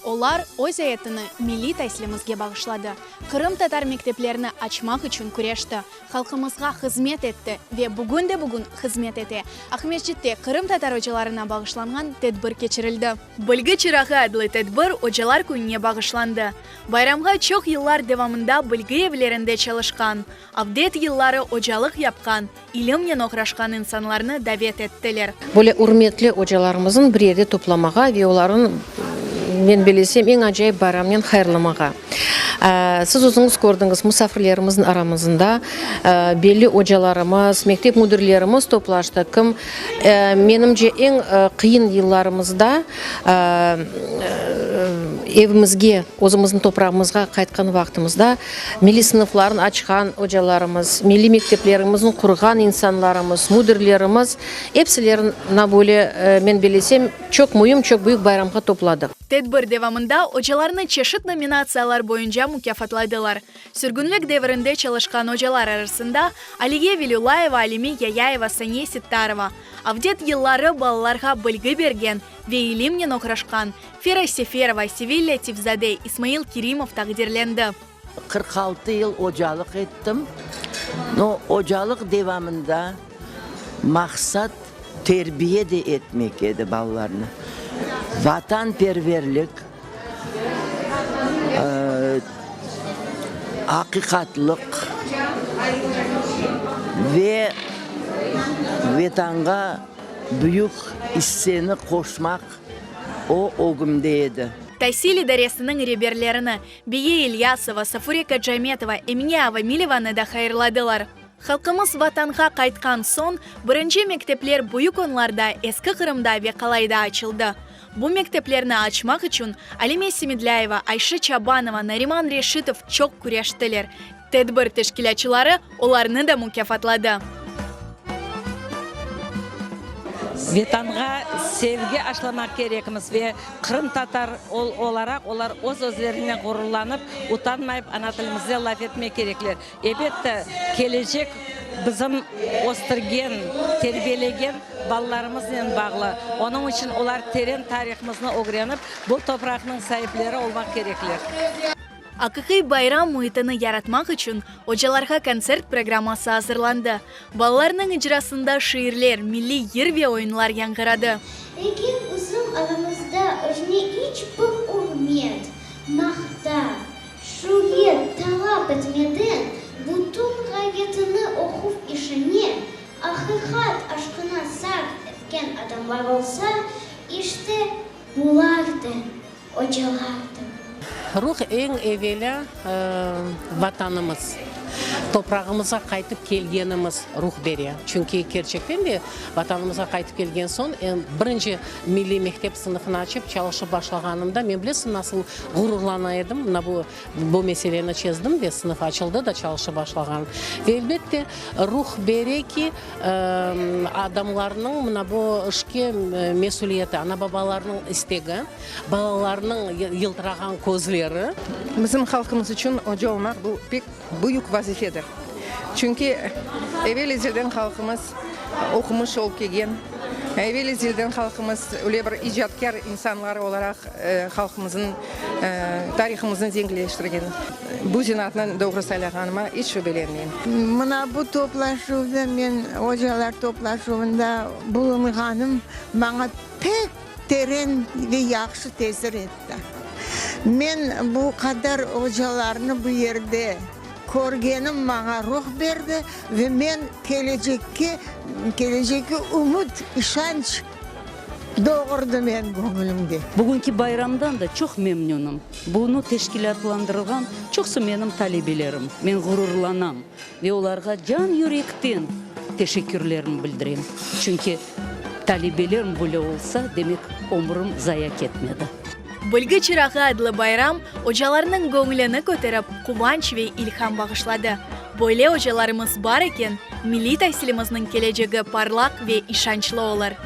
Олар өз аятыны милли тәсілімізге бағышлады. Қырым татар мектеплеріні ачмақ үшін күрешті. Халқымызға қызмет етті ве бүгін қызмет ете. Ахметжетте Қырым татар ожаларына бағышланған тәдбір кечірілді. Білгі чырағы адлы тәдбір ожалар күніне бағышланды. Байрамға чоқ йыллар девамында білгі евлерінде çalışқан. Авдет йыллары ожалық япқан, илімнен оқрашқан инсанларны дәвет еттілер. Böyle урметлі ожаларымызын бір ерде топламаға ве оларын мен білесем ең ажайып байрамнен хайырламаға. Сіз өзіңіз көрдіңіз, мұсафирлеріміздің арамызында белі ожаларымыз, мектеп мүдірлеріміз топлашты. Кім менімше ең қиын йылларымызда evimizге, өзіміздің топрағымызға қайтқан вақтымызда милли сыныфларын açқан ожаларымыз, милли мектеплеріміздің құрған инсанларымыз, мүдірлеріміз, епсілерін набөлі мен білесем, çok büyük bayramға топладық. Тәдбір девамында ожаларны чешет номинациялар бойынша мүкафатладылар. Сүргінлік девірінде çalışқан ожалар арасында Алиге Велюлаева, Алими Яяева, Сане Ситтарова. Авдет йыллары балаларға білгі берген ве илімнен оқырашқан Фера Сеферова, Севилья Тивзаде, Исмаил Керимов тағдирленді. 46 yıl hocalık ettim. Hocalık devamında maksat terbiye de etmek edi ballarını. Vatanperverlik, hakikatlık ve vatanga büyük hisseni koşmak o gündeydi. Тәсіл идаресінің реберлеріні Бие Ильясова, Сафурика Джаметова, Эмине Авамилеваны да хайырладылар. Халқымыз ватанға қайтқан сон, бірінші мектеплер бұйық онларда ескі Қырымда ве қалайда açılды. Бұл мектеплерні açmaq үшін Алиме Семедляева, Айша Чабанова, Нариман Решитов çok күрештілер. Тәдбір тешкілячылары оларны да мүкафатлады. Ветанға sevgi aşlamak gerekimiz ve Kırım Tatar olarak олар öz-özlerine gururlanıp utanmayıp ana tilimize laf etmek gerekler. Elbette gelecek bizim ostırgen, terbiyelegen ballarımızla bağlı. Onun için olar terin tarihimizini öğrenip bu toprağın sahipleri olmak gerekler. Акықи байрам мұйтыны яратмақ үшін ожаларға концерт программасы hazırlanды. Балаларының icrasында шиырлер, milli ер ve oyunlar яңғырады. Егер bizim aramızda özne hiç bir urmet, maqta, şuhiyet talap etmeden bütün gayetini okup işini, hakikat aşkına sarf etken adamlar olsa işte bulardı, ocalardı. Рух ең evvela vatanımız. Toprağımıza qaytып kelgenimiz ruh бере. Çünkü gerçekten de vatanımıza qaytып kelgen son birinci milli mektep sınıfını açıp çalışıp başlaganımda men bilesem nasıl gururlanaydım. Bu meseleni çözdüm ve sınıf açıldı da çalışıp başlagan. Ve elbette ruh бере ki adamlarının bu işke mesuliyeti, ana babalarının istegi, balalarının yıltıragan közleri. Bizim halkımız için hoca olmak bu pek büyük vazifedir. Çünkü evvel ezelden halkımız okumuş olup kelgen, evvel ezelden halkımız öyle bir icratkar insanlar olarak halkımızın tarihimizin zenginleştirgen. Bu zinatından doğru söyleyeceğime hiç şüphelenmeyim. Mına bu toplaşuvda men hocalar toplaşuvunda bulunğanım bana pek terin ve yaxşı tesir etti. Men bu kadar hocalarını bu yerde көргенім бana ruh berdi ve men gelecekki umut, işanç doğurdu men gönlümde. Bugünkü bayramdan da çok memnunum. Bunu teşkilatlandırılgan çoksu benim talebelerim. Men gururlanam ve onlarga can yürekten teşekkürlerimi bildireyim. Çünkü talebelerim böyle olsa demek ömrüm zayak etmedi. Білгі чырағы адлы байрам ожаларының көңіліні көтеріп, қуанч ве илхам бағышлады. Бойле ожаларымыз бар екен, милли тәсіліміздің келечегі парлақ ве ишанчлы олар.